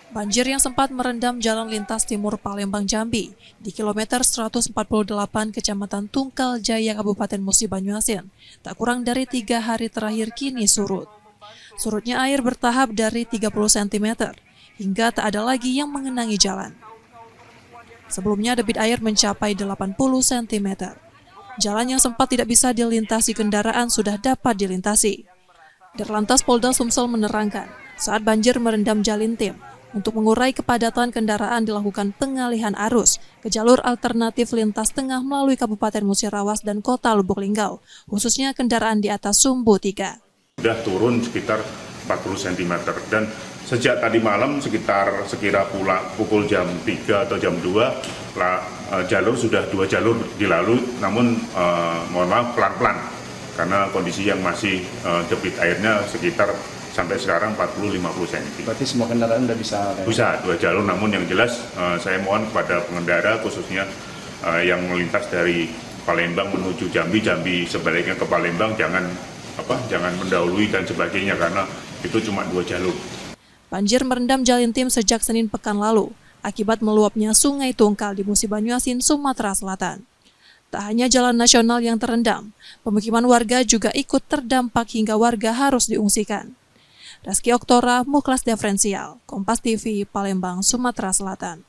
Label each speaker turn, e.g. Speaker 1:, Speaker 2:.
Speaker 1: Banjir yang sempat merendam jalan lintas timur Palembang Jambi di kilometer 148 Kecamatan Tungkal Jaya Kabupaten Musi Banyuasin tak kurang dari 3 hari terakhir kini surut. Surutnya air bertahap dari 30 cm hingga tak ada lagi yang mengenangi jalan. Sebelumnya debit air mencapai 80 cm. Jalan yang sempat tidak bisa dilintasi kendaraan sudah dapat dilintasi. Dirlantas Polda Sumsel menerangkan, saat banjir merendam Jalintim, untuk mengurai kepadatan kendaraan dilakukan pengalihan arus ke jalur alternatif lintas tengah melalui Kabupaten Musirawas dan Kota Lubuk Linggau, khususnya kendaraan di atas Sumbu 3.
Speaker 2: Sudah turun sekitar 40 cm dan sejak tadi malam sekira pukul jam 3 atau jam 2 jalur sudah 2 jalur dilalui, namun mohon maaf pelan-pelan karena kondisi yang masih debit airnya sekitar sampai sekarang 40-50 cm.
Speaker 3: Berarti semua kendaraan sudah bisa?
Speaker 2: Bisa 2 jalur, namun yang jelas saya mohon kepada pengendara khususnya yang melintas dari Palembang menuju Jambi, sebaliknya ke Palembang jangan mendahului dan sebagainya karena itu cuma 2 jalur.
Speaker 1: Banjir merendam Jalintim sejak Senin pekan lalu akibat meluapnya Sungai Tungkal di Musi Banyuasin, Sumatera Selatan. Tak hanya jalan nasional yang terendam, pemukiman warga juga ikut terdampak hingga warga harus diungsikan. Rizky Oktora, Muklas Diferensial, Kompas TV, Palembang, Sumatera Selatan.